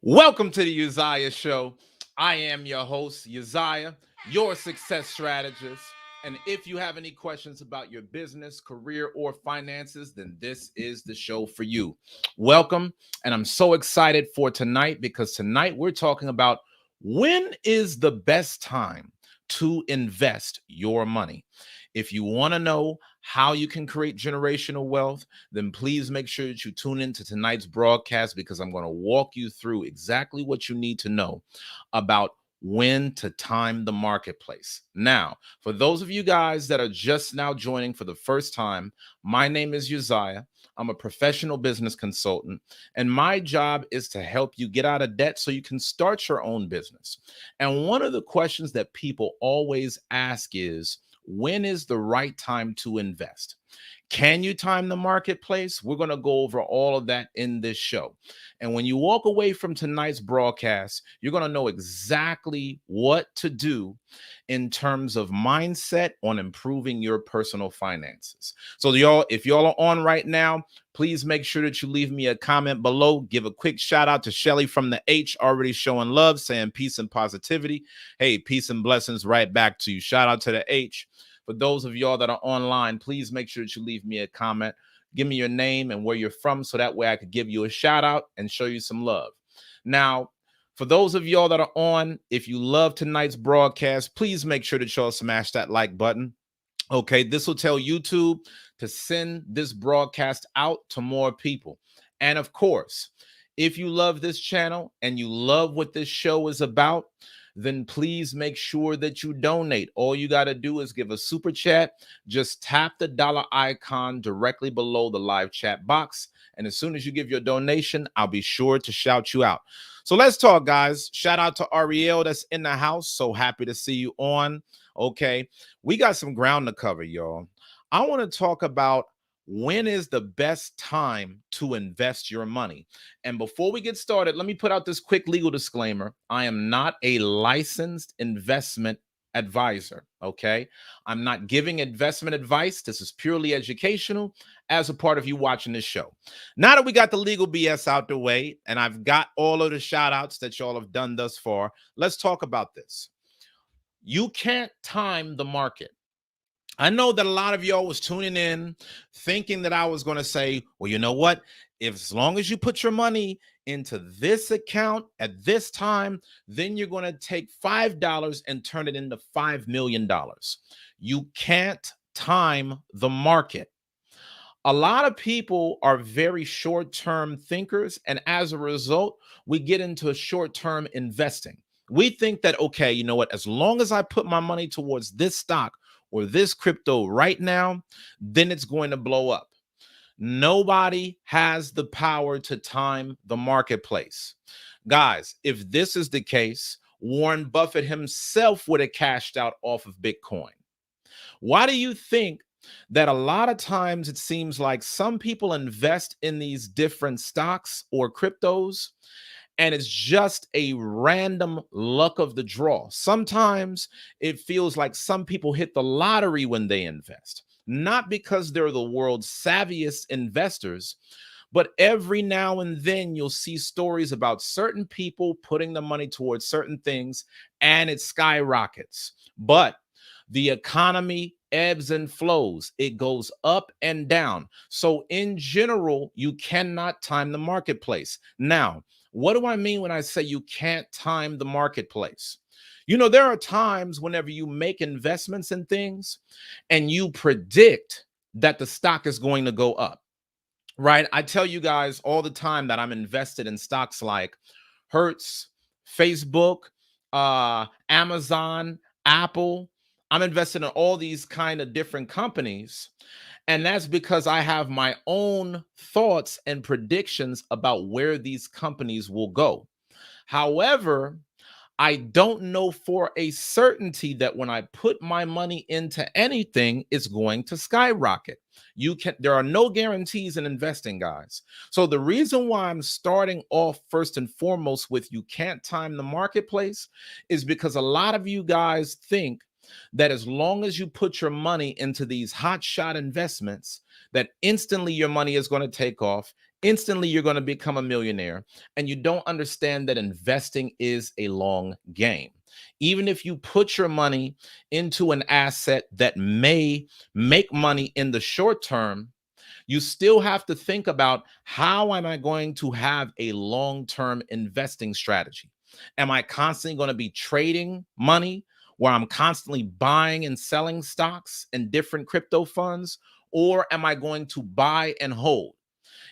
Welcome to the Uzziah Show. I am your host, Uzziah, your success strategist. And if you have any questions about your business, career, or finances, then this is the show for you. Welcome. And I'm so excited for tonight because tonight we're talking about when is the best time to invest your money. If you want to know how you can create generational wealth, then please make sure that you tune into tonight's broadcast because I'm going to walk you through exactly what you need to know about when to time the marketplace. Now, for those of you guys that are just now joining for the first time, my name is Uzziah. I'm a professional business consultant, and my job is to help you get out of debt so you can start your own business. And one of the questions that people always ask is, when is the right time to invest? Can you time the marketplace? We're going to go over all of that in this show. And when you walk away from tonight's broadcast, you're going to know exactly what to do in terms of mindset on improving your personal finances. So y'all, if y'all are on right now, please make sure that you leave me a comment below. Give a quick shout out to Shelly from the H, already showing love, saying peace and positivity. Hey, peace and blessings right back to you. Shout out to the H. For those of y'all that are online, please make sure that you leave me a comment. Give me your name and where you're from so that way I could give you a shout out and show you some love. Now, for those of y'all that are on, if you love tonight's broadcast, please make sure that y'all smash that like button. Okay, this will tell YouTube to send this broadcast out to more people. And of course, if you love this channel and you love what this show is about, then please make sure that you donate. All you got to do is give a super chat. Just tap the dollar icon directly below the live chat box. And as soon as you give your donation, I'll be sure to shout you out. So let's talk, guys. Shout out to Ariel that's in the house. So happy to see you on. Okay, we got some ground to cover, y'all. I want to talk about when is the best time to invest your money. And before we get started, let me put out this quick legal disclaimer. I am not a licensed investment advisor, okay? I'm not giving investment advice. This is purely educational as a part of you watching this show. Now that we got the legal BS out the way and I've got all of the shout outs that y'all have done thus far, let's talk about this. You can't time the market. I know that a lot of y'all was tuning in thinking that I was going to say, well, you know what? If as long as you put your money into this account at this time, then you're going to take $5 and turn it into $5 million. You can't time the market. A lot of people are very short-term thinkers, and as a result, we get into short-term investing. We think that, okay, you know what? As long as I put my money towards this stock or this crypto right now, then it's going to blow up. Nobody has the power to time the marketplace. Guys, if this is the case, Warren Buffett himself would have cashed out off of Bitcoin. Why do you think that a lot of times it seems like some people invest in these different stocks or cryptos and it's just a random luck of the draw? Sometimes it feels like some people hit the lottery when they invest, not because they're the world's savviest investors, but every now and then you'll see stories about certain people putting the money towards certain things and it skyrockets. But the economy ebbs and flows. It goes up and down. So in general, you cannot time the marketplace. Now, what do I mean when I say you can't time the marketplace? You know, there are times whenever you make investments in things and you predict that the stock is going to go up, right? I tell you guys all the time that I'm invested in stocks like Hertz, Facebook, Amazon, Apple. I'm invested in all these kind of different companies. And that's because I have my own thoughts and predictions about where these companies will go. However, I don't know for a certainty that when I put my money into anything, it's going to skyrocket. There are no guarantees in investing, guys. So the reason why I'm starting off first and foremost with you can't time the marketplace is because a lot of you guys think that as long as you put your money into these hot shot investments, that instantly your money is going to take off. Instantly, you're going to become a millionaire, and you don't understand that investing is a long game. Even if you put your money into an asset that may make money in the short term, you still have to think about, how am I going to have a long-term investing strategy? Am I constantly going to be trading money where I'm constantly buying and selling stocks and different crypto funds? Or am I going to buy and hold?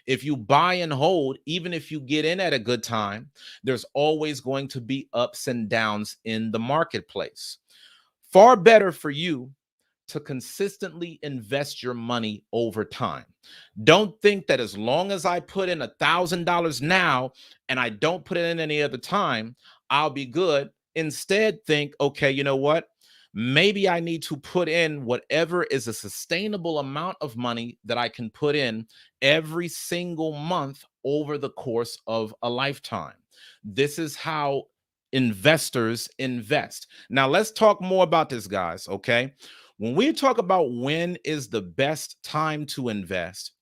If you buy and hold, even if you get in at a good time, there's always going to be ups and downs in the marketplace. Far better for you to consistently invest your money over time. Don't think that as long as I put in $1,000 now and I don't put it in any other time, I'll be good. Instead, think, okay, you know what? Maybe I need to put in whatever is a sustainable amount of money that I can put in every single month over the course of a lifetime. This is how investors invest. Now, let's talk more about this, guys, okay? When we talk about when is the best time to invest,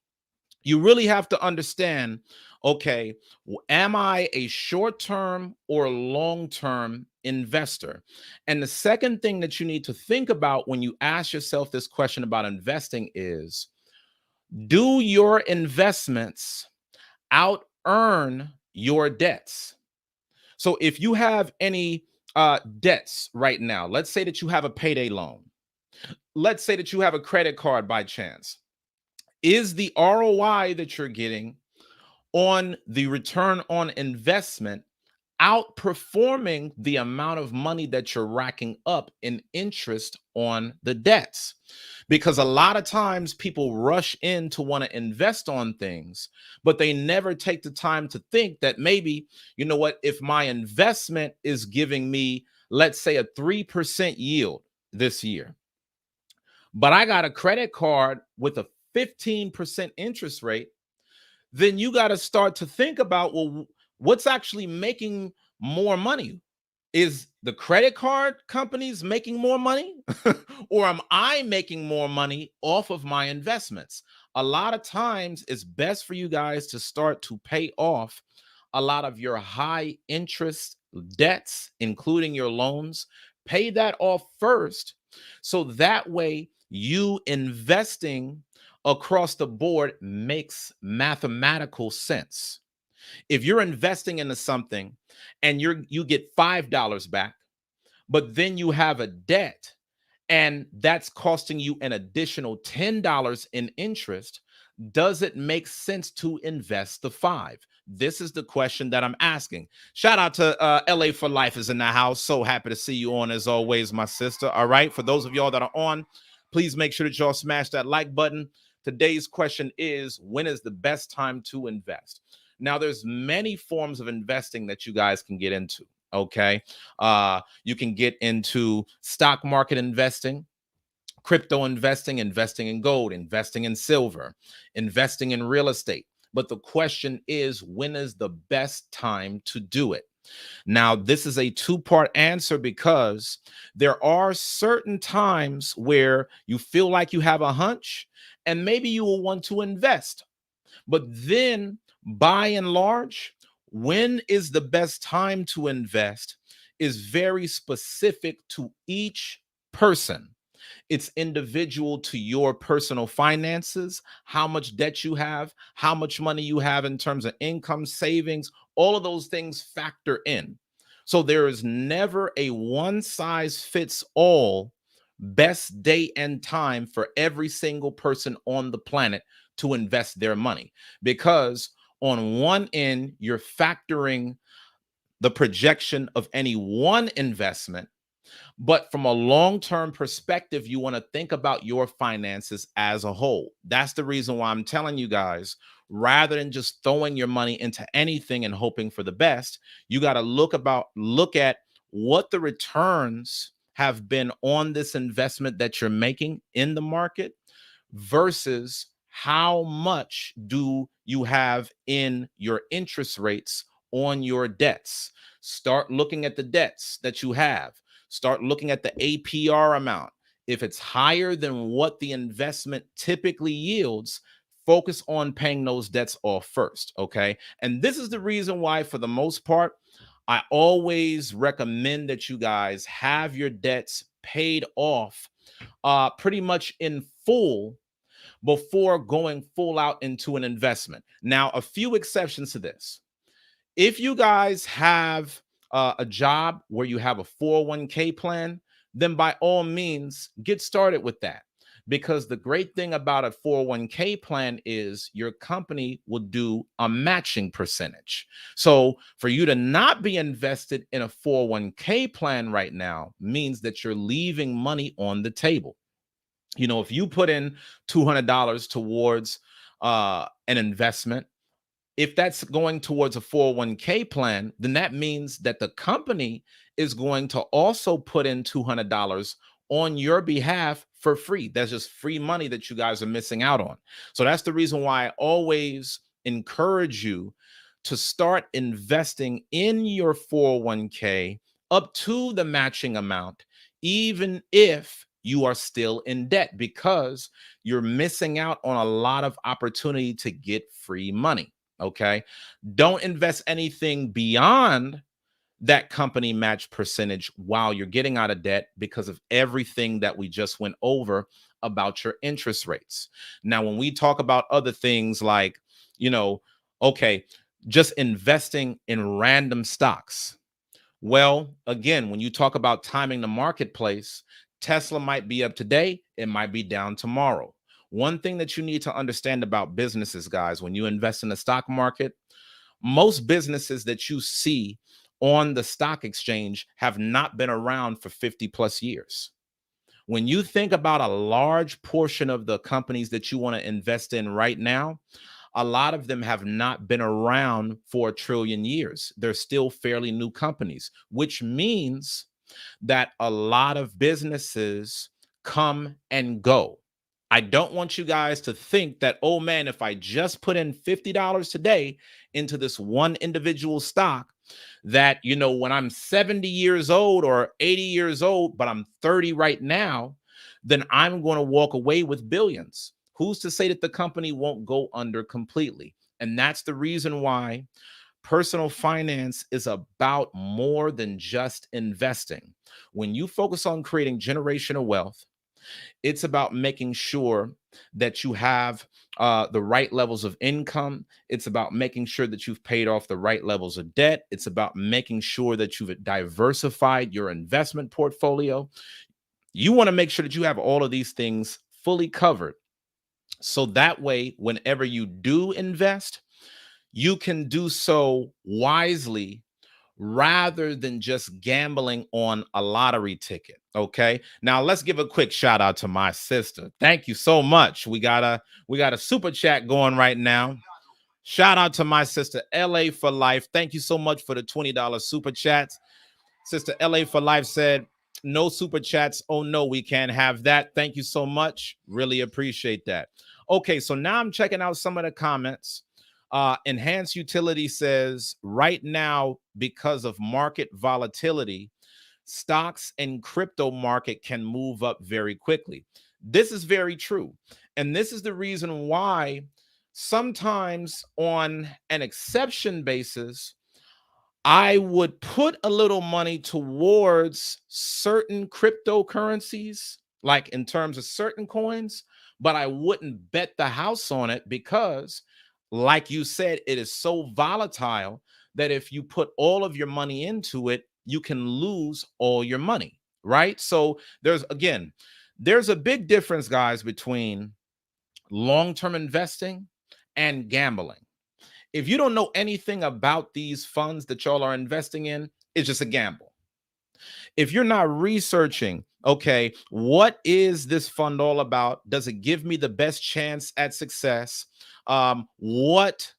you really have to understand, okay, am I a short-term or long-term investor? And the second thing that you need to think about when you ask yourself this question about investing is, do your investments out earn your debts? So if you have any debts right now, let's say that you have a payday loan. Let's say that you have a credit card by chance. Is the ROI that you're getting on the return on investment outperforming the amount of money that you're racking up in interest on the debts? Because a lot of times people rush in to want to invest on things, but they never take the time to think that maybe, you know what, if my investment is giving me, let's say, a 3% yield this year, but I got a credit card with a 15% interest rate, then you got to start to think about, well, what's actually making more money? Is the credit card companies making more money? Or am I making more money off of my investments? A lot of times it's best for you guys to start to pay off a lot of your high interest debts, including your loans. Pay that off first, so that way you investing across the board makes mathematical sense. If you're investing into something and you get $5 back, but then you have a debt and that's costing you an additional $10 in interest, does it make sense to invest the 5? This is the question that I'm asking. Shout out to LA for Life is in the house. So happy to see you on, as always, my sister. All right, for those of y'all that are on, please make sure that y'all smash that like button. Today's question is, when is the best time to invest? Now, there's many forms of investing that you guys can get into. Okay, you can get into stock market investing, crypto investing, investing in gold, investing in silver, investing in real estate. But the question is, when is the best time to do it? Now, this is a two-part answer because there are certain times where you feel like you have a hunch and maybe you will want to invest. But then, by and large, when is the best time to invest is very specific to each person. It's individual to your personal finances, how much debt you have, how much money you have in terms of income, savings, all of those things factor in. So there is never a one size fits all best day and time for every single person on the planet to invest their money, because on one end, you're factoring the projection of any one investment. But from a long term perspective, you want to think about your finances as a whole. That's the reason why I'm telling you guys, rather than just throwing your money into anything and hoping for the best, you got to look at what the returns have been on this investment that you're making in the market versus how much do you have in your interest rates on your debts. Start looking at the debts that you have. Start looking at the APR amount. If it's higher than what the investment typically yields, focus on paying those debts off first, okay? And this is the reason why, for the most part, I always recommend that you guys have your debts paid off pretty much in full before going full out into an investment. Now, a few exceptions to this. If you guys have a job where you have a 401k plan, then by all means, get started with that. Because the great thing about a 401k plan is your company will do a matching percentage. So for you to not be invested in a 401k plan right now means that you're leaving money on the table. You know, if you put in $200 towards an investment, if that's going towards a 401k plan, then that means that the company is going to also put in $200 on your behalf for free. That's just free money that you guys are missing out on. So that's the reason why I always encourage you to start investing in your 401k up to the matching amount, even if you are still in debt, because you're missing out on a lot of opportunity to get free money. Okay. Don't invest anything beyond that company match percentage while you're getting out of debt, because of everything that we just went over about your interest rates. Now, when we talk about other things like, you know, okay, just investing in random stocks. Well, again, when you talk about timing the marketplace, Tesla might be up today, it might be down tomorrow. One thing that you need to understand about businesses, guys, when you invest in the stock market, most businesses that you see on the stock exchange have not been around for 50 plus years. When you think about a large portion of the companies that you want to invest in right now, a lot of them have not been around for a trillion years. They're still fairly new companies, which means that a lot of businesses come and go. I don't want you guys to think that, oh man, if I just put in $50 today into this one individual stock, that, you know, when I'm 70 years old or 80 years old, but I'm 30 right now, then I'm going to walk away with billions. Who's to say that the company won't go under completely? And that's the reason why personal finance is about more than just investing. When you focus on creating generational wealth, it's about making sure that you have the right levels of income. It's about making sure that you've paid off the right levels of debt. It's about making sure that you've diversified your investment portfolio. You want to make sure that you have all of these things fully covered. So that way, whenever you do invest, you can do so wisely rather than just gambling on a lottery ticket. Okay. Now let's give a quick shout out to my sister. Thank you so much. We got a super chat going right now. Shout out to my sister, LA for Life. Thank you so much for the $20 super chats. Sister LA for Life said, no super chats. Oh no, we can't have that. Thank you so much. Really appreciate that. Okay, so now I'm checking out some of the comments. Enhanced Utility says, right now, because of market volatility, stocks and crypto market can move up very quickly. This is very true. And this is the reason why sometimes on an exception basis, I would put a little money towards certain cryptocurrencies like in terms of certain coins, but I wouldn't bet the house on it because, like you said, it is so volatile that if you put all of your money into it, you can lose all your money, right? So there's a big difference, guys, between long-term investing and gambling. If you don't know anything about these funds that y'all are investing in, it's just a gamble. If you're not researching, okay, what is this fund all about? Does it give me the best chance at success? What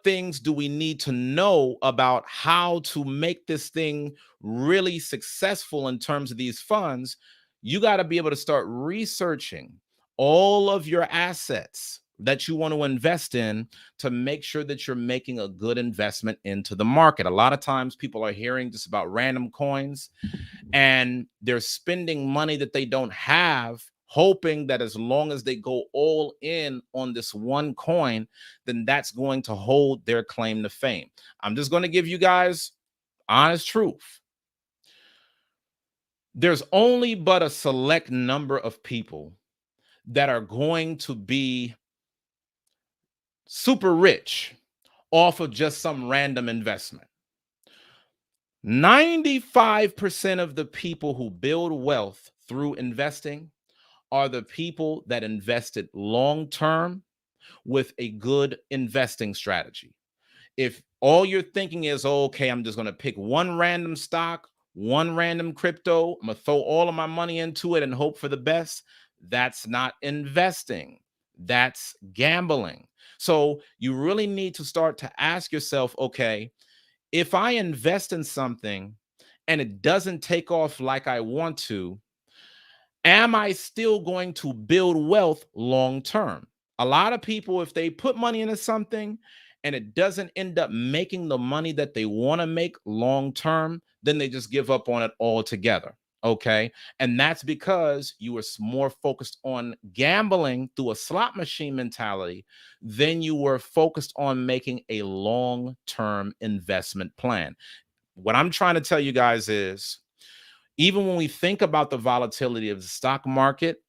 things do we need to know about how to make this thing really successful in terms of these funds? You got to be able to start researching all of your assets that you want to invest in to make sure that you're making a good investment into the market. A lot of times people are hearing just about random coins and they're spending money that they don't have, hoping that as long as they go all in on this one coin, then that's going to hold their claim to fame. I'm just going to give you guys honest truth. There's only but a select number of people that are going to be super rich off of just some random investment. 95% of the people who build wealth through investing are the people that invested long term with a good investing strategy. If all you're thinking is, oh, okay, I'm just going to pick one random stock, one random crypto, I'm going to throw all of my money into it and hope for the best, that's not investing. That's gambling. So you really need to start to ask yourself, okay, if I invest in something and it doesn't take off like I want to, am I still going to build wealth long term? A lot of people, if they put money into something and it doesn't end up making the money that they want to make long term, then they just give up on it altogether. Okay. And that's because you were more focused on gambling through a slot machine mentality than you were focused on making a long term investment plan. What I'm trying to tell you guys is, even when we think about the volatility of the stock market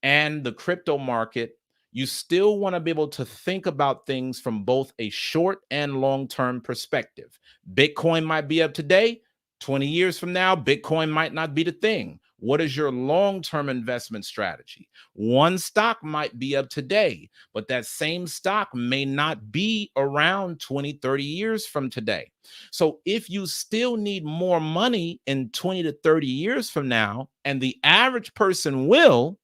and the crypto market, you still want to be able to think about things from both a short and long-term perspective. Bitcoin might be up today. 20 years from now, Bitcoin might not be the thing. What is your long-term investment strategy? One stock might be up today, but that same stock may not be around 20, 30 years from today. So if you still need more money in 20 to 30 years from now, and the average person will,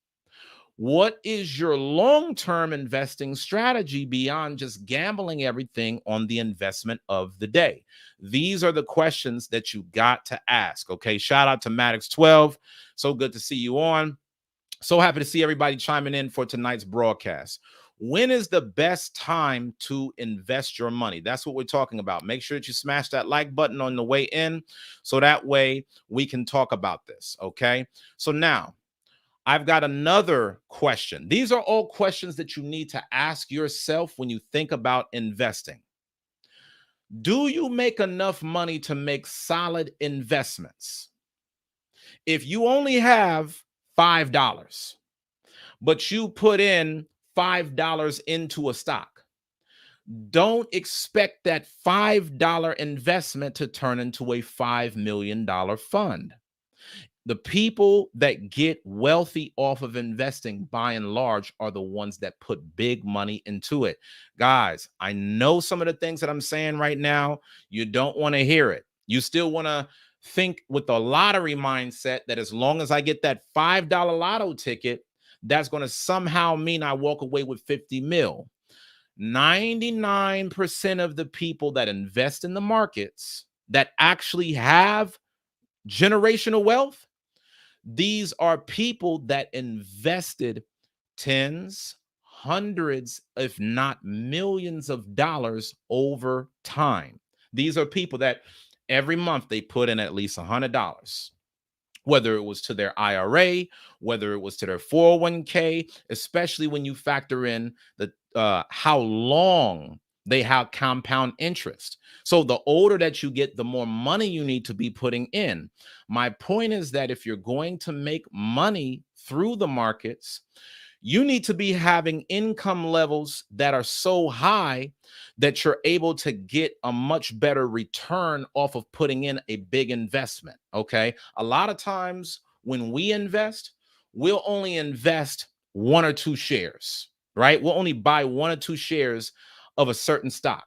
what is your long-term investing strategy beyond just gambling everything on the investment of the day? These are the questions that you got to ask. Okay. Shout out to Maddox12. So good to see you on. So happy to see everybody chiming in for tonight's broadcast. When is the best time to invest your money? That's what we're talking about. Make sure that you smash that like button on the way in, so that way we can talk about this. Okay. So now, I've got another question. These are all questions that you need to ask yourself when you think about investing. Do you make enough money to make solid investments? If you only have $5, but you put in $5 into a stock, don't expect that $5 investment to turn into a $5 million fund. The people that get wealthy off of investing, by and large, are the ones that put big money into it. Guys, I know some of the things that I'm saying right now, you don't want to hear it. You still want to think with the lottery mindset that as long as I get that $5 lotto ticket, that's going to somehow mean I walk away with 50 mil. 99% of the people that invest in the markets that actually have generational wealth, these are people that invested tens, hundreds, if not millions of dollars over time. These are people that every month they put in at least $100, whether it was to their IRA, whether it was to their 401k, especially when you factor in the how long they have compound interest. So the older that you get, the more money you need to be putting in. My point is that if you're going to make money through the markets, you need to be having income levels that are so high that you're able to get a much better return off of putting in a big investment. Okay. A lot of times when we invest, we'll only invest one or two shares, right? We'll only buy one or two shares of a certain stock.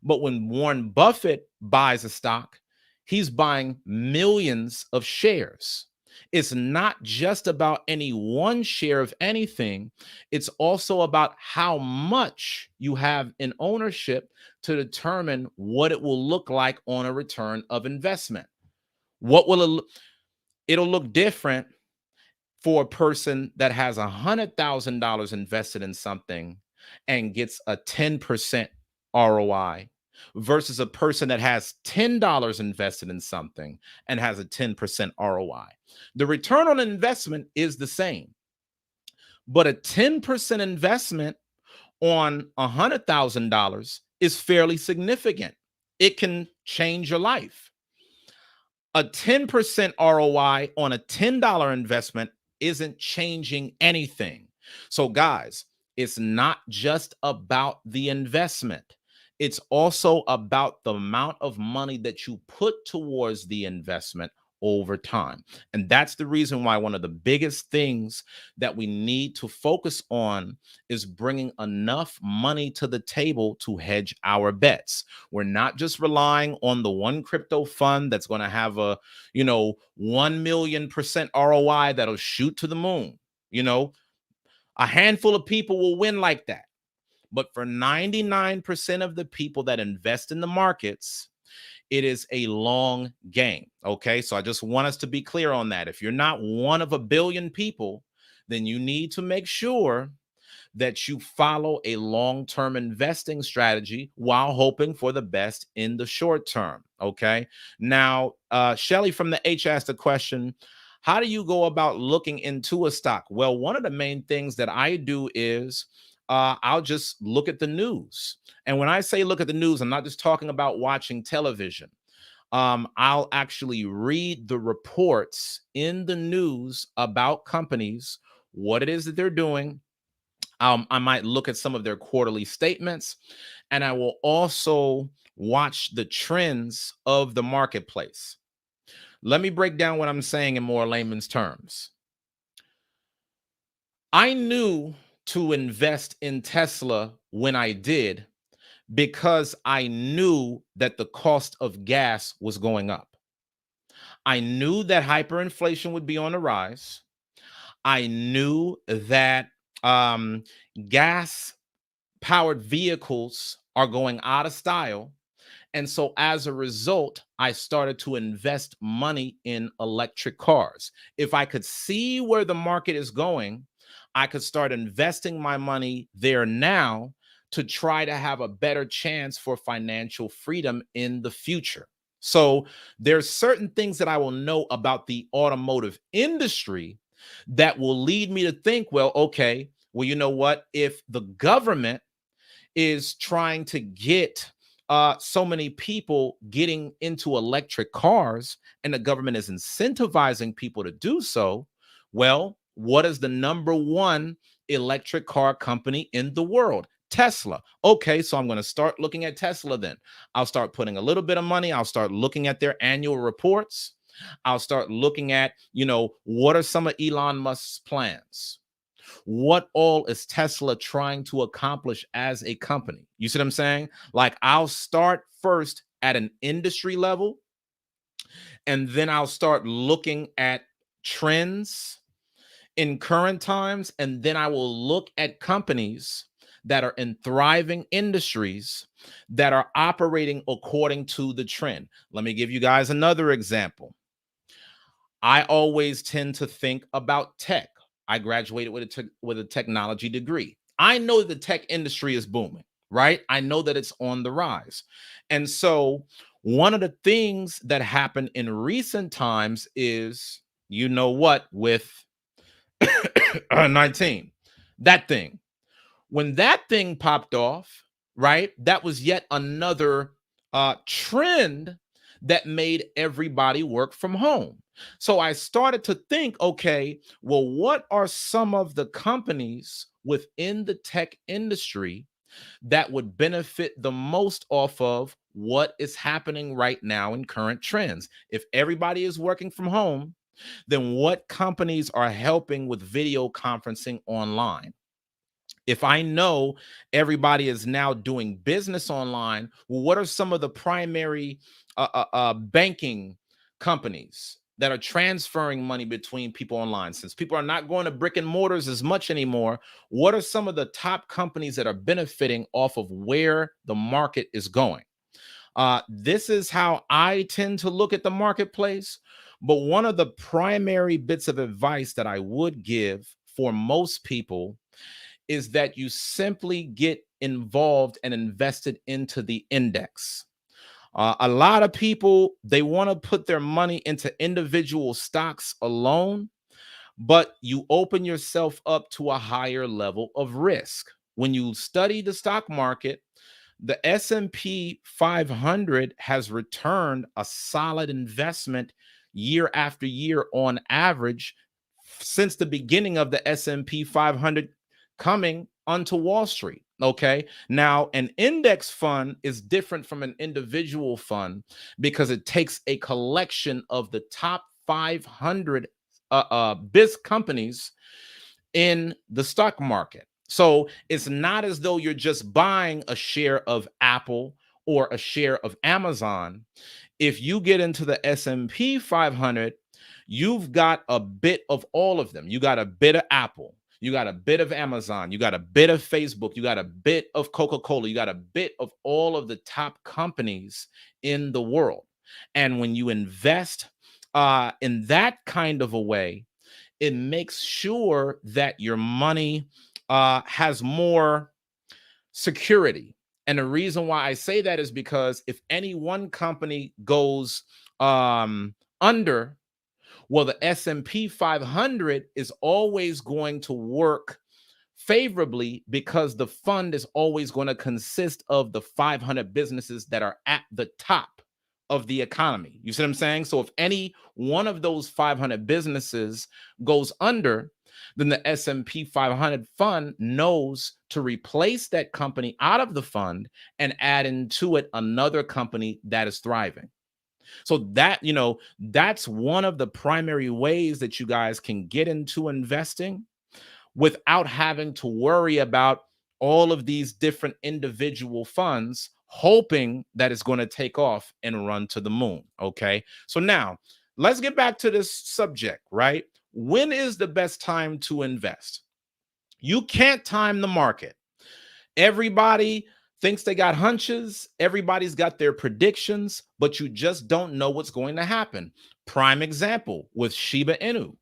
But when Warren Buffett buys a stock, he's buying millions of shares. It's not just about any one share of anything. It's also about how much you have in ownership to determine what it will look like on a return of investment. What will it look? It'll look different for a person that has $100,000 invested in something and gets a 10% ROI versus a person that has $10 invested in something and has a 10% ROI. The return on investment is the same, but a 10% investment on $100,000 is fairly significant. It can change your life. A 10% ROI on a $10 investment isn't changing anything. So, guys, it's not just about the investment. It's also about the amount of money that you put towards the investment over time. And that's the reason why one of the biggest things that we need to focus on is bringing enough money to the table to hedge our bets. We're not just relying on the one crypto fund that's going to have a, 1 million% ROI that'll shoot to the moon. A handful of people will win like that. But for 99% of the people that invest in the markets, it is a long game. Okay. So I just want us to be clear on that. If you're not one of a billion people, then you need to make sure that you follow a long-term investing strategy while hoping for the best in the short term. Okay. Now, Shelly from the H asked a question. How do you go about looking into a stock? Well, one of the main things that I do is I'll just look at the news. And when I say look at the news, I'm not just talking about watching television. I'll actually read the reports in the news about companies, what it is that they're doing. I might look at some of their quarterly statements, and I will also watch the trends of the marketplace. Let me break down what I'm saying in more layman's terms. I knew to invest in Tesla when I did because I knew that the cost of gas was going up. I knew that hyperinflation would be on the rise. I knew that gas powered vehicles are going out of style. And so as a result, I started to invest money in electric cars. If I could see where the market is going, I could start investing my money there now to try to have a better chance for financial freedom in the future. So there's certain things that I will know about the automotive industry that will lead me to think, well, okay, well, you know what? If the government is trying to get so many people getting into electric cars and the government is incentivizing people to do so, well, what is the number one electric car company in the world? Tesla. Okay, so I'm going to start looking at Tesla then. I'll start putting a little bit of money. I'll start looking at their annual reports. I'll start looking at, what are some of Elon Musk's plans? What all is Tesla trying to accomplish as a company? You see what I'm saying? Like, I'll start first at an industry level, and then I'll start looking at trends in current times, and then I will look at companies that are in thriving industries that are operating according to the trend. Let me give you guys another example. I always tend to think about tech. I graduated with a technology degree. I know the tech industry is booming, right? I know that it's on the rise. And so one of the things that happened in recent times is, with 19, that thing. When that thing popped off, right, that was yet another trend that made everybody work from home. So I started to think, okay, well, what are some of the companies within the tech industry that would benefit the most off of what is happening right now in current trends? If everybody is working from home, then what companies are helping with video conferencing online? If I know everybody is now doing business online, well, what are some of the primary banking companies that are transferring money between people online? Since people are not going to brick and mortars as much anymore, what are some of the top companies that are benefiting off of where the market is going? This is how I tend to look at the marketplace. But one of the primary bits of advice that I would give for most people is that you simply get involved and invested into the index. A lot of people, they want to put their money into individual stocks alone, but you open yourself up to a higher level of risk. When you study the stock market, the S&P 500 has returned a solid investment year after year on average since the beginning of the S&P 500 coming onto Wall Street. Okay. Now, an index fund is different from an individual fund because it takes a collection of the top 500 biz companies in the stock market. So it's not as though you're just buying a share of Apple or a share of Amazon. If you get into the S&P 500, you've got a bit of all of them. You got a bit of Apple, you got a bit of Amazon, you got a bit of Facebook, you got a bit of Coca-Cola, you got a bit of all of the top companies in the world. And when you invest in that kind of a way, it makes sure that your money has more security. And the reason why I say that is because if any one company goes under, well, the S&P 500 is always going to work favorably because the fund is always going to consist of the 500 businesses that are at the top of the economy. You see what I'm saying? So if any one of those 500 businesses goes under, then the S&P 500 fund knows to replace that company out of the fund and add into it another company that is thriving. So that, that's one of the primary ways that you guys can get into investing without having to worry about all of these different individual funds, hoping that it's going to take off and run to the moon. Okay. So now let's get back to this subject, right? When is the best time to invest? You can't time the market. Everybody thinks they got hunches. Everybody's got their predictions, but you just don't know what's going to happen. Prime example with Shiba Inu.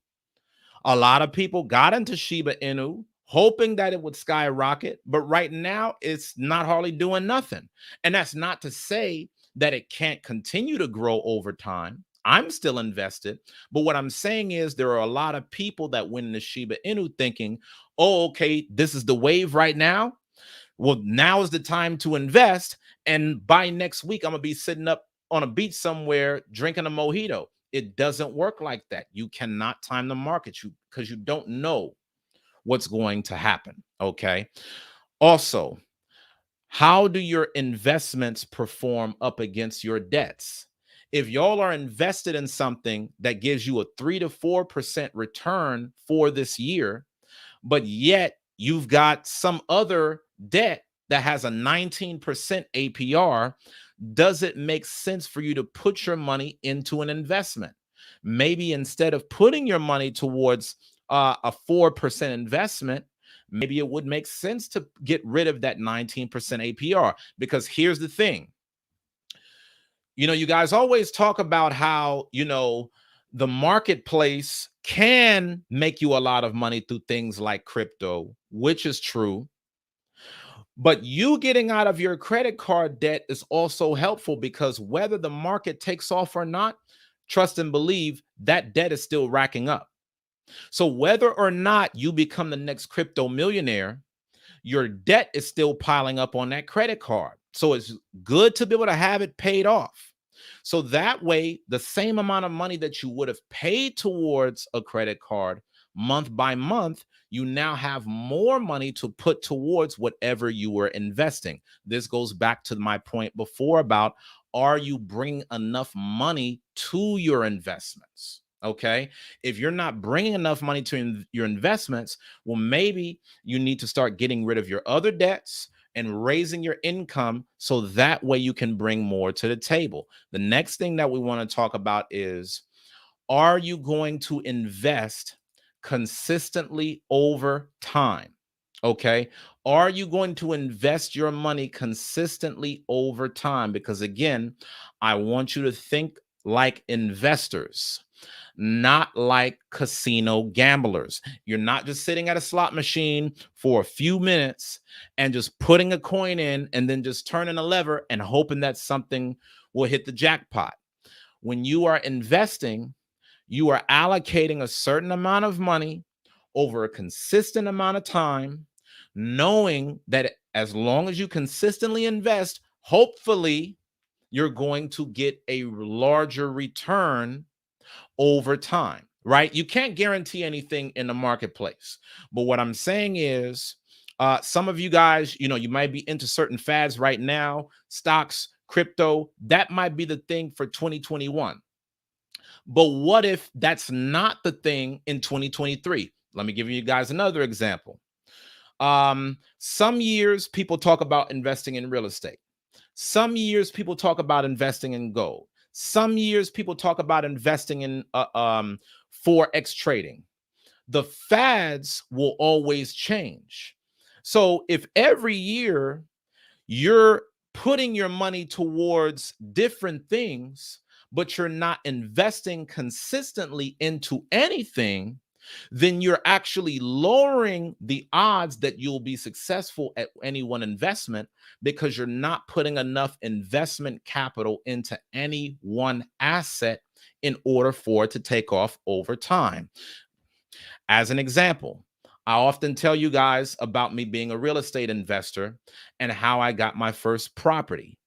A lot of people got into Shiba Inu hoping that it would skyrocket, but right now it's not hardly doing nothing. And that's not to say that it can't continue to grow over time. I'm still invested, but what I'm saying is there are a lot of people that went into Shiba Inu thinking, oh, okay, this is the wave right now. Well, now is the time to invest. And by next week, I'm going to be sitting up on a beach somewhere drinking a mojito. It doesn't work like that. You cannot time the market because you don't know what's going to happen. Okay. Also, how do your investments perform up against your debts? If y'all are invested in something that gives you a 3 to 4% return for this year, but yet you've got some other debt that has a 19% APR, does it make sense for you to put your money into an investment? Maybe instead of putting your money towards a 4% investment, maybe it would make sense to get rid of that 19% APR. Because here's the thing, you guys always talk about how, the marketplace can make you a lot of money through things like crypto, which is true. But you getting out of your credit card debt is also helpful because whether the market takes off or not, trust and believe that debt is still racking up. So whether or not you become the next crypto millionaire, your debt is still piling up on that credit card. So it's good to be able to have it paid off. So that way, the same amount of money that you would have paid towards a credit card month by month, you now have more money to put towards whatever you were investing. This goes back to my point before about, are you bringing enough money to your investments? Okay. If you're not bringing enough money to your investments, well, maybe you need to start getting rid of your other debts and raising your income so that way you can bring more to the table. The next thing that we want to talk about is, are you going to invest consistently over time? Okay. Are you going to invest your money consistently over time? Because again, I want you to think like investors, not like casino gamblers. You're not just sitting at a slot machine for a few minutes and just putting a coin in and then just turning a lever and hoping that something will hit the jackpot. When you are investing, you are allocating a certain amount of money over a consistent amount of time, knowing that as long as you consistently invest, hopefully you're going to get a larger return over time, right? You can't guarantee anything in the marketplace. But what I'm saying is, some of you guys, you might be into certain fads right now, stocks, crypto, that might be the thing for 2021. But what if that's not the thing in 2023? Let me give you guys another example. Some years people talk about investing in real estate. Some years people talk about investing in gold. Some years people talk about investing in forex trading. The fads will always change. So if every year you're putting your money towards different things, but you're not investing consistently into anything, then you're actually lowering the odds that you'll be successful at any one investment, because you're not putting enough investment capital into any one asset in order for it to take off over time. As an example, I often tell you guys about me being a real estate investor and how I got my first property.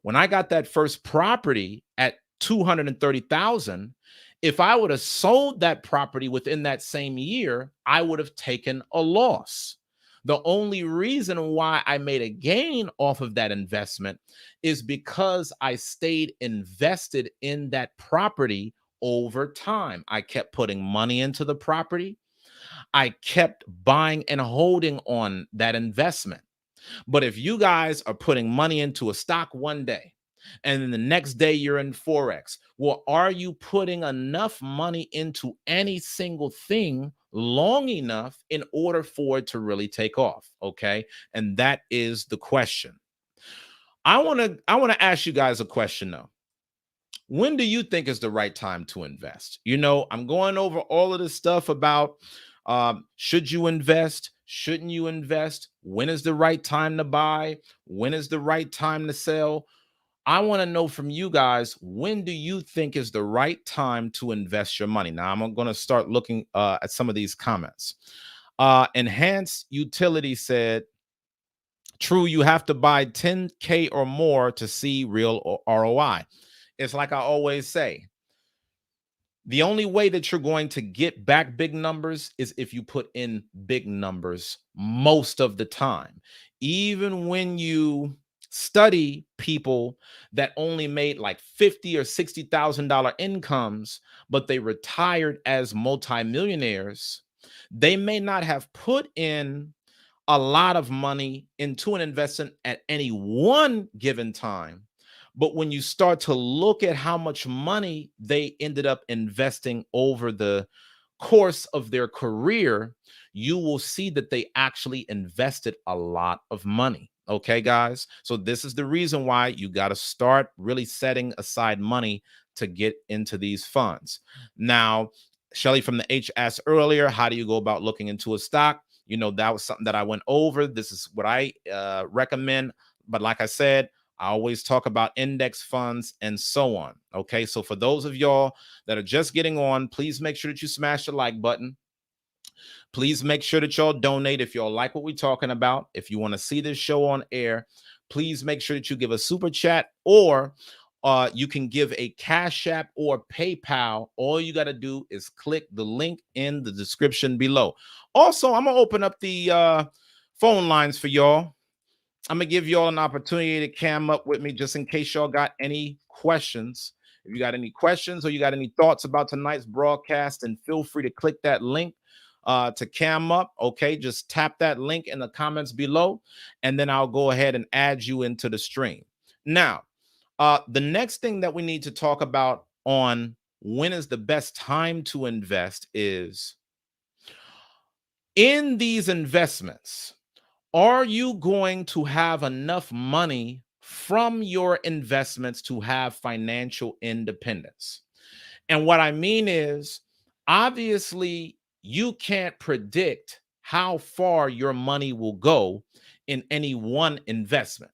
When I got that first property at 230,000, if I would have sold that property within that same year, I would have taken a loss. The only reason why I made a gain off of that investment is because I stayed invested in that property over time. I kept putting money into the property. I kept buying and holding on that investment. But if you guys are putting money into a stock one day and then the next day you're in Forex, well, are you putting enough money into any single thing long enough in order for it to really take off? Okay. And that is the question. I want to ask you guys a question though. When do you think is the right time to invest? I'm going over all of this stuff about should you invest? Shouldn't you invest? When is the right time to buy? When is the right time to sell? I want to know from you guys, when do you think is the right time to invest your money? Now, I'm going to start looking at some of these comments. Enhanced Utility said, true, you have to buy 10K or more to see real ROI. It's like I always say, the only way that you're going to get back big numbers is if you put in big numbers most of the time. Even when you study people that only made like $50,000 or $60,000 incomes, but they retired as multimillionaires, they may not have put in a lot of money into an investment at any one given time. But when you start to look at how much money they ended up investing over the course of their career, you will see that they actually invested a lot of money. Okay, guys. So this is the reason why you got to start really setting aside money to get into these funds. Now, Shelly from the H asked earlier, how do you go about looking into a stock? That was something that I went over. This is what I recommend. But like I said, I always talk about index funds and so on. Okay, so for those of y'all that are just getting on, please make sure that you smash the like button. Please make sure that y'all donate if y'all like what we're talking about. If you want to see this show on air, please make sure that you give a super chat, or You can give a Cash App or PayPal. All you got to do is click the link in the description below. Also, I'm going to open up the phone lines for y'all. I'm going to give y'all an opportunity to cam up with me just in case y'all got any questions. If you got any questions or you got any thoughts about tonight's broadcast, then feel free to click that link to cam up. Okay, just tap that link in the comments below, and then I'll go ahead and add you into the stream. Now, the next thing that we need to talk about on when is the best time to invest is in these investments. Are you going to have enough money from your investments to have financial independence? And what I mean is, obviously, you can't predict how far your money will go in any one investment.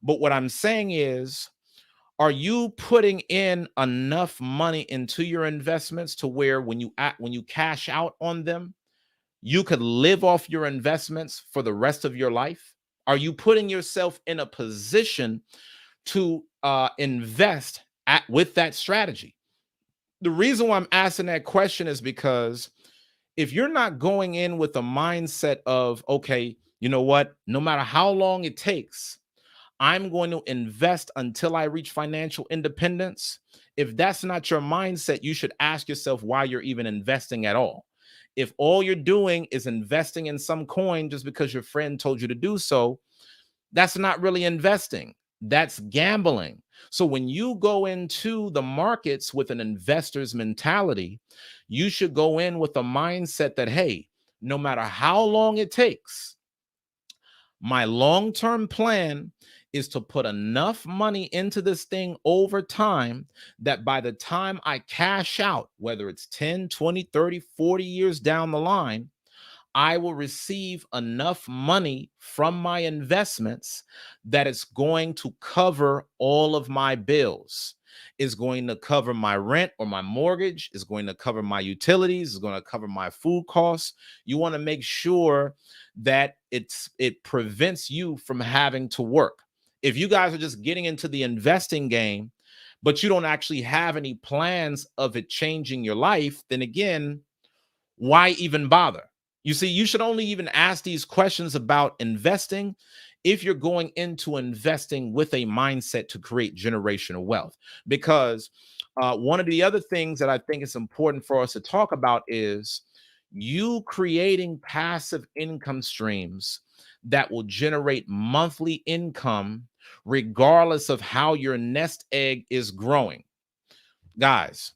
But what I'm saying is, are you putting in enough money into your investments to where when you cash out on them, you could live off your investments for the rest of your life? Are you putting yourself in a position to invest with that strategy? The reason why I'm asking that question is because if you're not going in with a mindset of, okay, you know what, no matter how long it takes, I'm going to invest until I reach financial independence. If that's not your mindset, you should ask yourself why you're even investing at all. If all you're doing is investing in some coin just because your friend told you to do so, that's not really investing. That's gambling. So when you go into the markets with an investor's mentality, you should go in with a mindset that, hey, no matter how long it takes, my long-term plan is to put enough money into this thing over time that by the time I cash out, whether it's 10, 20, 30, 40 years down the line, I will receive enough money from my investments that it's going to cover all of my bills. It's going to cover my rent or my mortgage. It's going to cover my utilities. It's going to cover my food costs. You want to make sure that it prevents you from having to work. If you guys are just getting into the investing game, but you don't actually have any plans of it changing your life, then again, why even bother? You see, you should only even ask these questions about investing if you're going into investing with a mindset to create generational wealth. Because one of the other things that I think is important for us to talk about is you creating passive income streams that will generate monthly income regardless of how your nest egg is growing. Guys,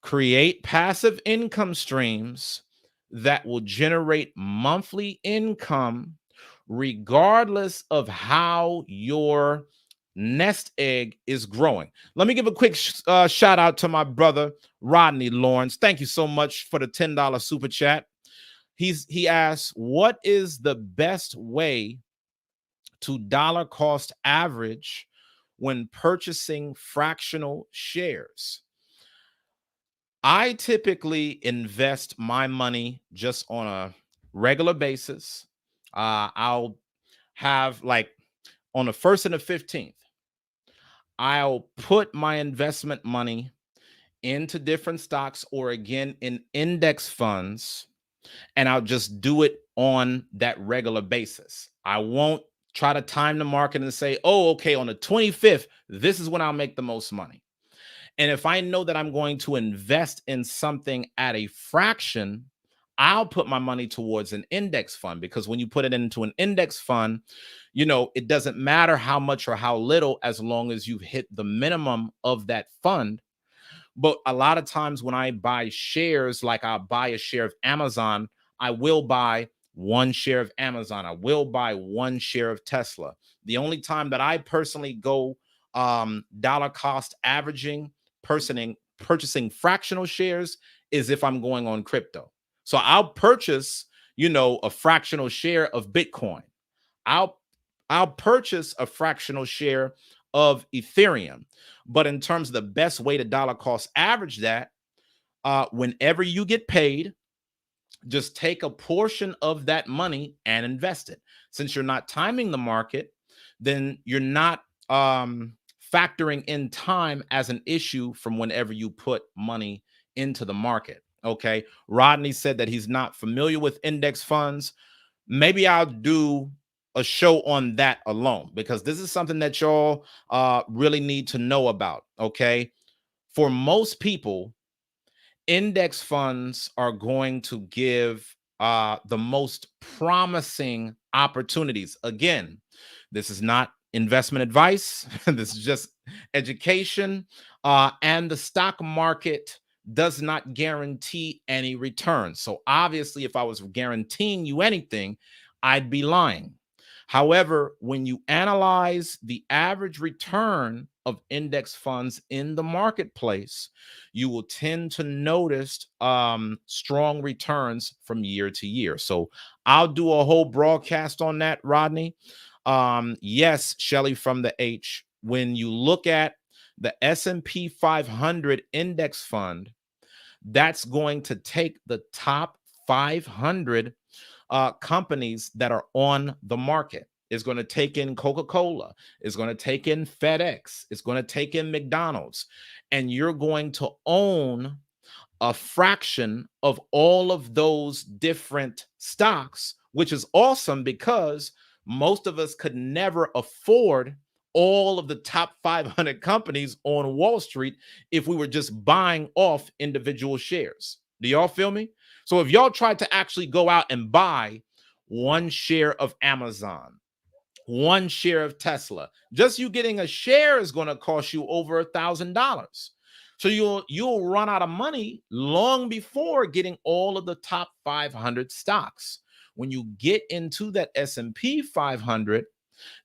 create passive income streams that will generate monthly income regardless of how your nest egg is growing. Let me give a quick shout out to my brother Rodney Lawrence. Thank you so much for the $10 super chat. He asks, what is the best way to dollar cost average when purchasing fractional shares? I typically invest my money just on a regular basis. I'll have like on the 1st and the 15th, I'll put my investment money into different stocks or again in index funds, and I'll just do it on that regular basis. I won't try to time the market and say, oh, okay, on the 25th, this is when I'll make the most money. And if I know that I'm going to invest in something at a fraction, I'll put my money towards an index fund, because when you put it into an index fund, you know, it doesn't matter how much or how little as long as you've hit the minimum of that fund. But a lot of times when I buy shares, like I'll buy a share of Amazon, I will buy one share of Amazon. I will buy one share of Tesla. The only time that I personally go dollar cost averaging, purchasing fractional shares is if I'm going on crypto. So I'll purchase, you know, a fractional share of Bitcoin. I'll purchase a fractional share of Ethereum. But in terms of the best way to dollar cost average that, whenever you get paid, just take a portion of that money and invest it. Since you're not timing the market, then you're not factoring in time as an issue from whenever you put money into the market. Okay. Rodney said that he's not familiar with index funds. Maybe I'll do a show on that alone, because this is something that y'all really need to know about. Okay. For most people, index funds are going to give the most promising opportunities. Again, this is not investment advice. This is just education. And the stock market does not guarantee any return. So obviously, if I was guaranteeing you anything, I'd be lying. However, when you analyze the average return of index funds in the marketplace, you will tend to notice strong returns from year to year. So I'll do a whole broadcast on that, Rodney. Yes, Shelly from the H. When you look at the S&P 500 index fund, that's going to take the top 500 companies that are on the market. It's going to take in Coca-Cola. It's going to take in FedEx. It's going to take in McDonald's. And you're going to own a fraction of all of those different stocks, which is awesome because most of us could never afford all of the top 500 companies on Wall Street if we were just buying off individual shares. Do y'all feel me? So if y'all tried to actually go out and buy one share of Amazon, one share of Tesla, just you getting a share is going to cost you over $1,000. So you'll run out of money long before getting all of the top 500 stocks. When you get into that S&P 500,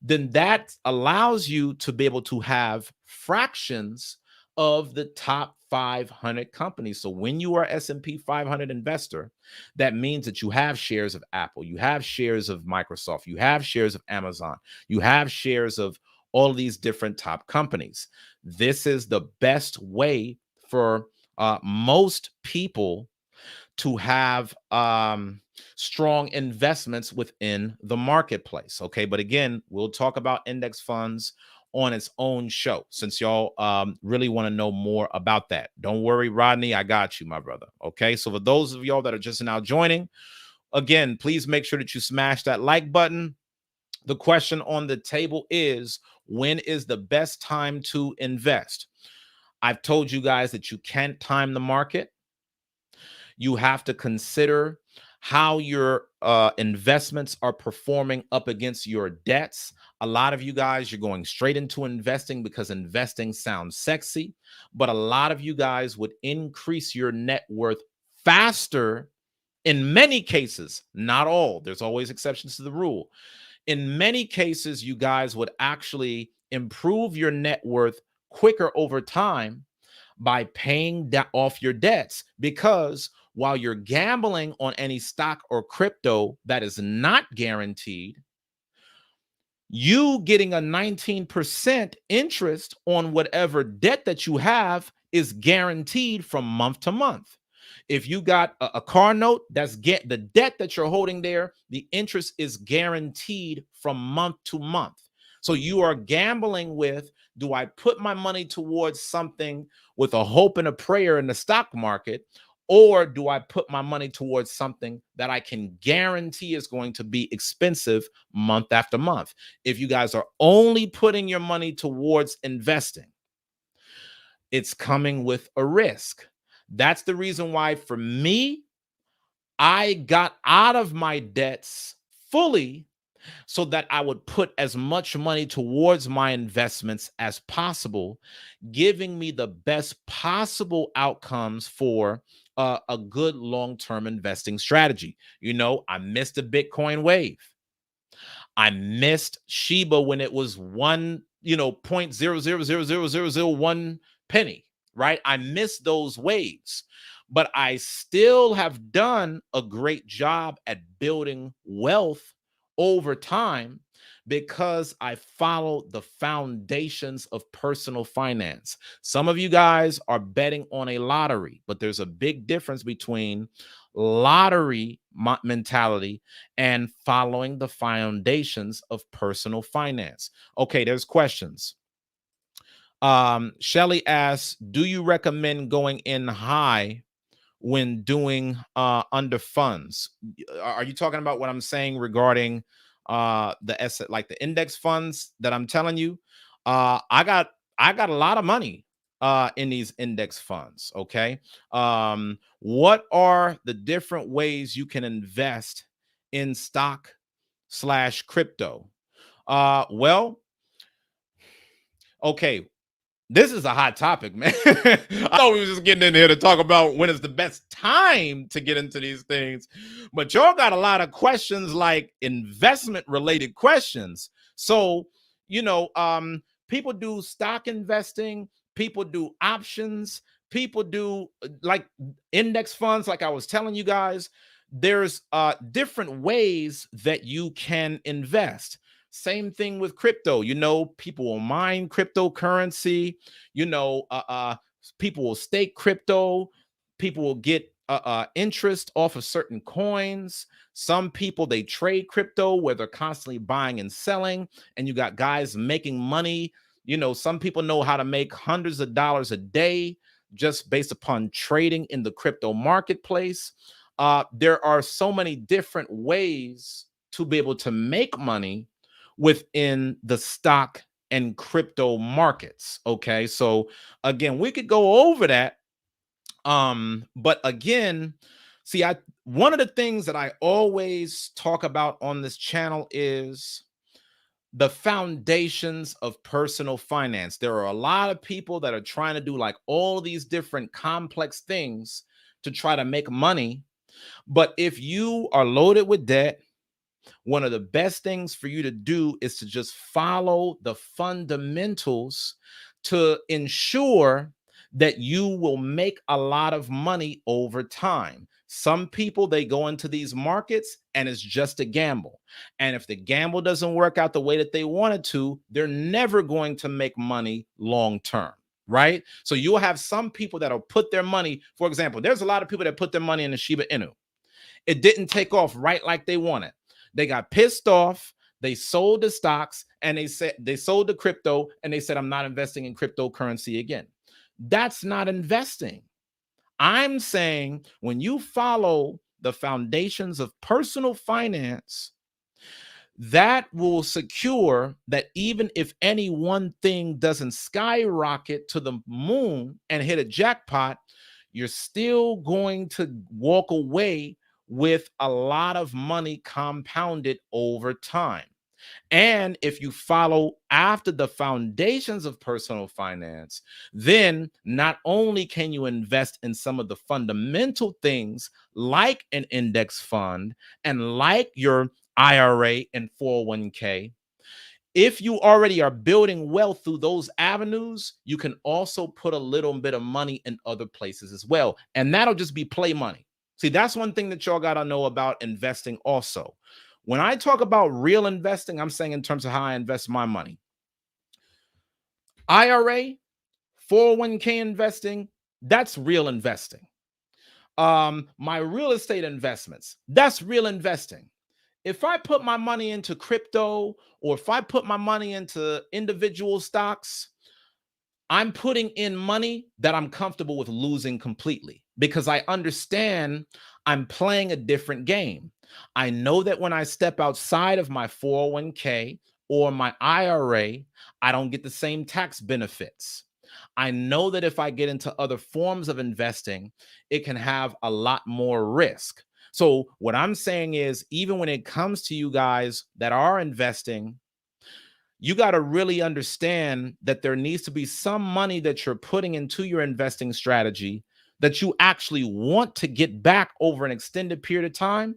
then that allows you to be able to have fractions of the top 500 companies. So when you are S&P 500 investor, that means that you have shares of Apple, you have shares of Microsoft, you have shares of Amazon, you have shares of all these different top companies. This is the best way for most people to have strong investments within the marketplace. Okay, but again, we'll talk about index funds on its own show, since y'all really want to know more about that. Don't worry, Rodney, I got you, my brother. Okay, so for those of y'all that are just now joining, again, please make sure that you smash that like button. The question on the table is, when is the best time to invest? I've told you guys that you can't time the market. You have to consider how your investments are performing up against your debts. A lot of you guys, you're going straight into investing because investing sounds sexy, but a lot of you guys would increase your net worth faster in many cases, not all. There's always exceptions to the rule. In many cases, you guys would actually improve your net worth quicker over time by paying off your debts, because while you're gambling on any stock or crypto that is not guaranteed, you getting a 19% interest on whatever debt that you have is guaranteed from month to month. If you got a car note, that's the debt that you're holding there, the interest is guaranteed from month to month. So you are gambling with, do I put my money towards something with a hope and a prayer in the stock market, or do I put my money towards something that I can guarantee is going to be expensive month after month? If you guys are only putting your money towards investing, it's coming with a risk. That's the reason why, for me, I got out of my debts fully so that I would put as much money towards my investments as possible, giving me the best possible outcomes for a good long-term investing strategy. You know, I missed the Bitcoin wave. I missed Shiba when it was one, point 0.000001 penny, right? I missed those waves, but I still have done a great job at building wealth over time because I follow the foundations of personal finance. Some of you guys are betting on a lottery, but there's a big difference between lottery mentality and following the foundations of personal finance. Okay, there's questions. Shelly asks, do you recommend going in high when doing under funds? Are you talking about what I'm saying regarding the asset, like the index funds that I'm telling you? I got a lot of money in these index funds. Okay. What are the different ways you can invest in stock slash crypto? Well, okay, this is a hot topic, man. I thought we were just getting in here to talk about when is the best time to get into these things. But y'all got a lot of questions, like investment related questions. So, people do stock investing, people do options, people do like index funds, like I was telling you guys. There's different ways that you can invest. Same thing with crypto. People will mine cryptocurrency. you know, uh, uh, People will stake crypto. People will get interest off of certain coins. Some people, they trade crypto where they're constantly buying and selling, and you got guys making money. Some people know how to make hundreds of dollars a day just based upon trading in the crypto marketplace. There are so many different ways to be able to make money within the stock and crypto markets. Okay. So again, we could go over that. But again, see, one of the things that I always talk about on this channel is the foundations of personal finance. There are a lot of people that are trying to do like all these different complex things to try to make money. But if you are loaded with debt, one of the best things for you to do is to just follow the fundamentals to ensure that you will make a lot of money over time. Some people, they go into these markets and it's just a gamble. And if the gamble doesn't work out the way that they wanted to, they're never going to make money long term. Right? So you'll have some people that'll put their money, for example, there's a lot of people that put their money in the Shiba Inu. It didn't take off right like they wanted. They got pissed off. They sold the stocks and they sold the crypto and they said, I'm not investing in cryptocurrency again. That's not investing. I'm saying when you follow the foundations of personal finance, that will secure that even if any one thing doesn't skyrocket to the moon and hit a jackpot, you're still going to walk away with a lot of money compounded over time. And if you follow after the foundations of personal finance, then not only can you invest in some of the fundamental things like an index fund and like your IRA and 401k, if you already are building wealth through those avenues, you can also put a little bit of money in other places as well. And that'll just be play money. See, that's one thing that y'all got to know about investing also. When I talk about real investing, I'm saying in terms of how I invest my money. IRA, 401k investing, that's real investing. My real estate investments, that's real investing. If I put my money into crypto or if I put my money into individual stocks, I'm putting in money that I'm comfortable with losing completely because I understand I'm playing a different game. I know that when I step outside of my 401k or my IRA, I don't get the same tax benefits. I know that if I get into other forms of investing, it can have a lot more risk. So, what I'm saying is, even when it comes to you guys that are investing, you got to really understand that there needs to be some money that you're putting into your investing strategy that you actually want to get back over an extended period of time.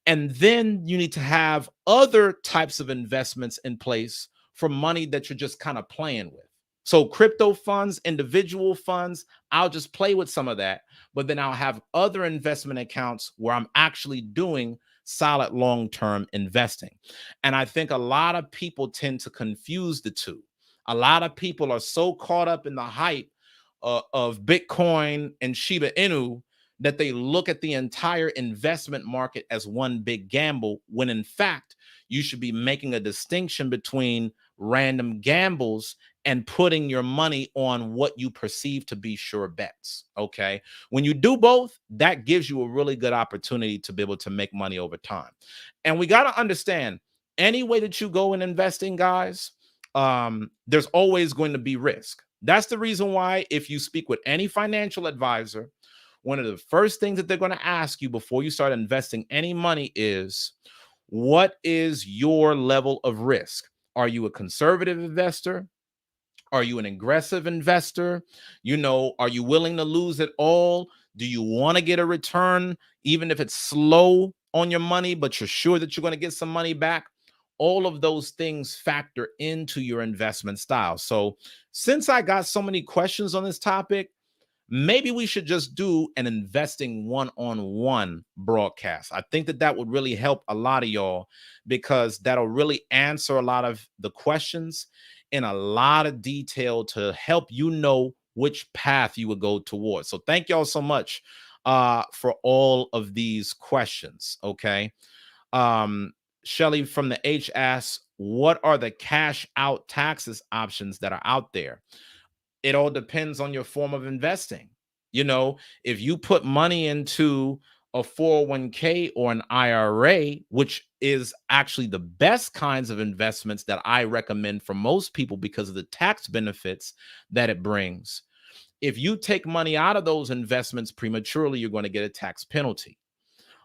And then you need to have other types of investments in place for money that you're just kind of playing with. So crypto funds, individual funds, I'll just play with some of that, but then I'll have other investment accounts where I'm actually doing solid long-term investing. And I think a lot of people tend to confuse the two. A lot of people are so caught up in the hype of Bitcoin and Shiba Inu that they look at the entire investment market as one big gamble, when in fact, you should be making a distinction between random gambles and putting your money on what you perceive to be sure bets. Okay. When you do both, that gives you a really good opportunity to be able to make money over time. And we got to understand any way that you go in investing, guys, there's always going to be risk. That's the reason why, if you speak with any financial advisor, one of the first things that they're going to ask you before you start investing any money is, what is your level of risk? Are you a conservative investor? Are you an aggressive investor? Are you willing to lose it all? Do you want to get a return, even if it's slow on your money, but you're sure that you're going to get some money back? All of those things factor into your investment style. So, since I got so many questions on this topic, maybe we should just do an investing one-on-one broadcast. I think that that would really help a lot of y'all, because that'll really answer a lot of the questions in a lot of detail to help you know which path you would go towards. So thank y'all so much for all of these questions. Okay. Shelly from the H asks, what are the cash out taxes options that are out there? It all depends on your form of investing. If you put money into a 401k or an IRA, which is actually the best kinds of investments that I recommend for most people because of the tax benefits that it brings. If you take money out of those investments prematurely, you're going to get a tax penalty.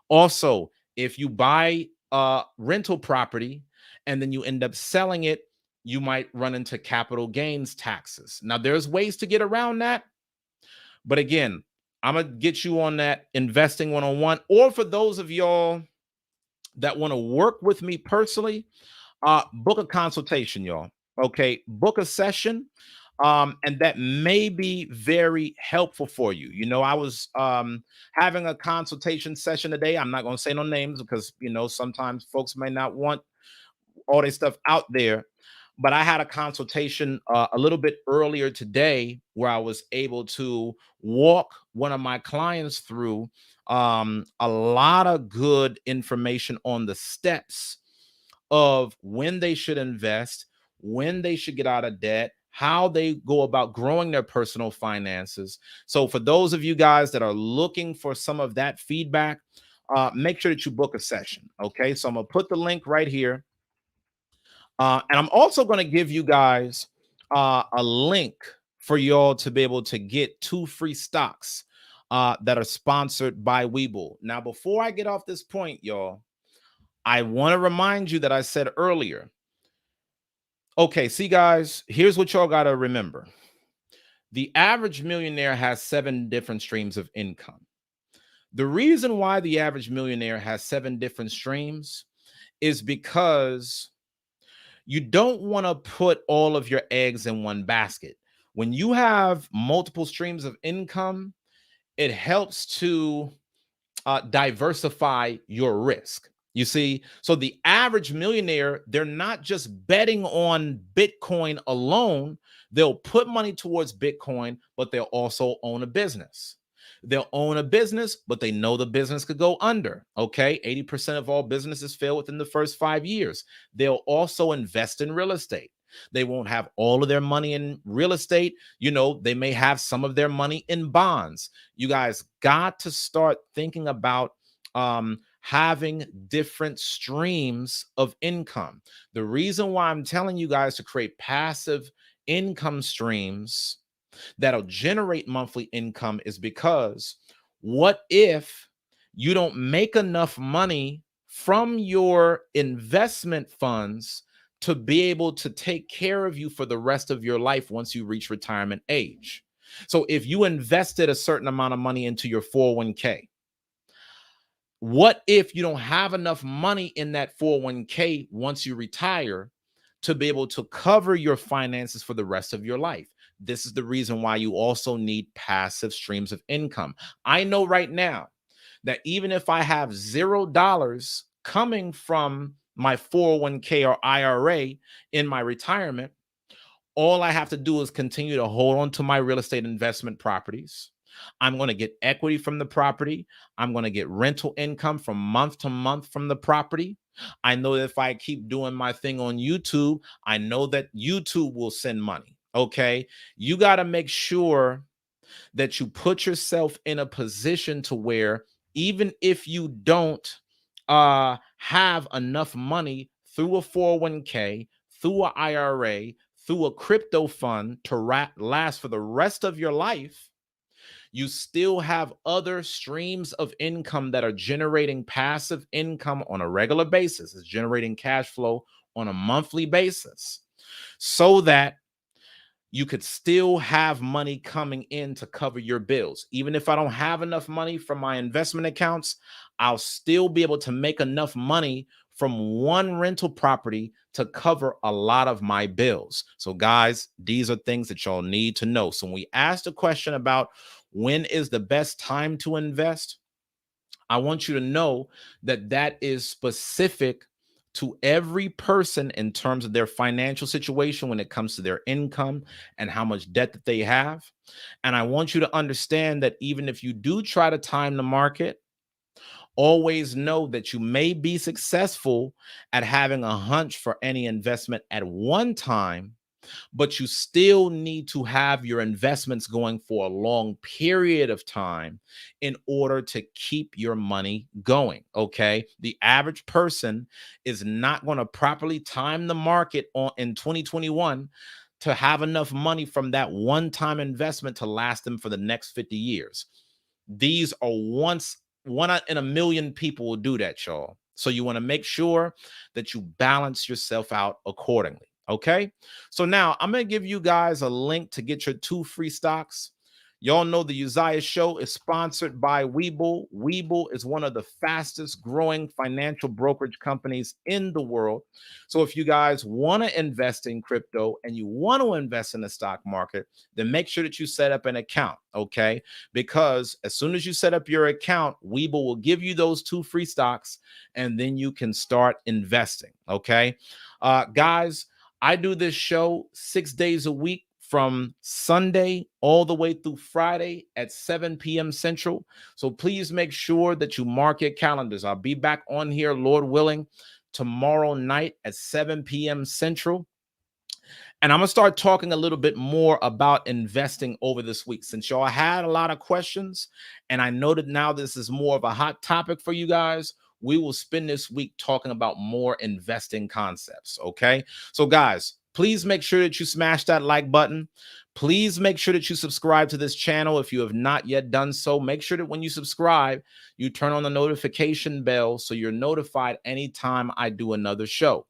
Also, if you buy a rental property and then you end up selling it, you might run into capital gains taxes. Now, there's ways to get around that. But again, I'm going to get you on that investing one-on-one. Or for those of y'all that want to work with me personally, book a consultation, y'all. Okay, book a session. And that may be very helpful for you. I was having a consultation session today. I'm not going to say no names because, sometimes folks may not want all this stuff out there. But I had a consultation a little bit earlier today where I was able to walk one of my clients through a lot of good information on the steps of when they should invest, when they should get out of debt, how they go about growing their personal finances. So for those of you guys that are looking for some of that feedback, make sure that you book a session. Okay, so I'm gonna put the link right here. And I'm also going to give you guys a link for y'all to be able to get 2 free stocks that are sponsored by Webull. Now, before I get off this point, y'all, I want to remind you that I said earlier. Okay, see, guys, here's what y'all got to remember. The average millionaire has 7 different streams of income. The reason why the average millionaire has 7 different streams is because you don't want to put all of your eggs in one basket. When you have multiple streams of income, it helps to diversify your risk. You see, so the average millionaire, they're not just betting on Bitcoin alone. They'll put money towards Bitcoin, but they'll also own a business. They'll own a business, but they know the business could go under. Okay. 80% of all businesses fail within the first 5 years. They'll also invest in real estate. They won't have all of their money in real estate. They may have some of their money in bonds. You guys got to start thinking about having different streams of income. The reason why I'm telling you guys to create passive income streams that'll generate monthly income is because what if you don't make enough money from your investment funds to be able to take care of you for the rest of your life once you reach retirement age? So if you invested a certain amount of money into your 401k, what if you don't have enough money in that 401k once you retire to be able to cover your finances for the rest of your life? This is the reason why you also need passive streams of income. I know right now that even if I have $0 coming from my 401k or IRA in my retirement, all I have to do is continue to hold on to my real estate investment properties, I'm going to get equity from the property. I'm going to get rental income from month to month from the property. I know that if I keep doing my thing on YouTube, I know that YouTube will send money. Okay. You got to make sure that you put yourself in a position to where even if you don't have enough money through a 401k, through an IRA, through a crypto fund to last for the rest of your life, you still have other streams of income that are generating passive income on a regular basis. It's generating cash flow on a monthly basis so that you could still have money coming in to cover your bills. Even if I don't have enough money from my investment accounts, I'll still be able to make enough money from one rental property to cover a lot of my bills. So guys, these are things that y'all need to know. So when we asked a question about when is the best time to invest, I want you to know that that is specific to every person in terms of their financial situation when it comes to their income and how much debt that they have. And I want you to understand that even if you do try to time the market, always know that you may be successful at having a hunch for any investment at one time, but you still need to have your investments going for a long period of time in order to keep your money going. Okay. The average person is not going to properly time the market in 2021 to have enough money from that one-time investment to last them for the next 50 years. These are one in a million people will do that, y'all. So you want to make sure that you balance yourself out accordingly. Okay. So now I'm going to give you guys a link to get your 2 free stocks. Y'all know the Uzziah Show is sponsored by Webull. Webull is one of the fastest growing financial brokerage companies in the world. So if you guys want to invest in crypto and you want to invest in the stock market, then make sure that you set up an account. Okay. Because as soon as you set up your account, Webull will give you those 2 free stocks and then you can start investing. Okay. Guys, I do this show 6 days a week from Sunday all the way through Friday at 7 p.m. Central. So please make sure that you mark your calendars. I'll be back on here, Lord willing, tomorrow night at 7 p.m. Central. And I'm going to start talking a little bit more about investing over this week. Since y'all had a lot of questions, and I know that now this is more of a hot topic for you guys, we will spend this week talking about more investing concepts. Okay. So guys, please make sure that you smash that like button. Please make sure that you subscribe to this channel. If you have not yet done so, make sure that when you subscribe, you turn on the notification bell so you're notified anytime I do another show.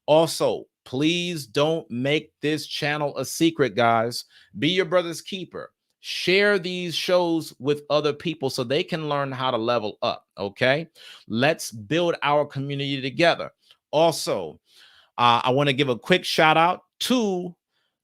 Also, please don't make this channel a secret, guys. Be your brother's keeper. Share these shows with other people so they can learn how to level up, okay? Let's build our community together. Also, I want to give a quick shout out to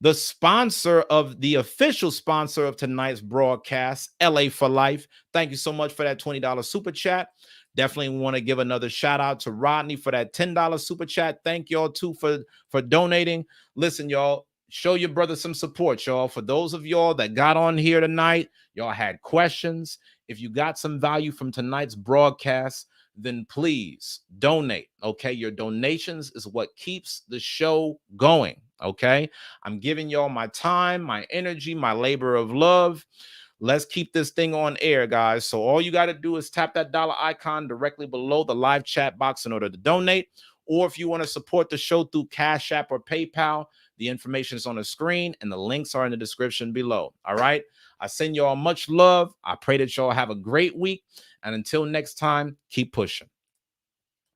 the sponsor of the official sponsor of tonight's broadcast, LA for Life. Thank you so much for that $20 super chat. Definitely want to give another shout out to Rodney for that $10 super chat. Thank y'all too for donating. Listen, y'all, show your brother some support, y'all. For those of y'all that got on here tonight, y'all had questions. If you got some value from tonight's broadcast, then please donate. Okay. Your donations is what keeps the show going. Okay. I'm giving y'all my time, my energy, my labor of love. Let's keep this thing on air, guys. So all you got to do is tap that dollar icon directly below the live chat box in order to donate. Or if you want to support the show through Cash App or PayPal, the information is on the screen and the links are in the description below. All right. I send y'all much love. I pray that y'all have a great week. And until next time, keep pushing.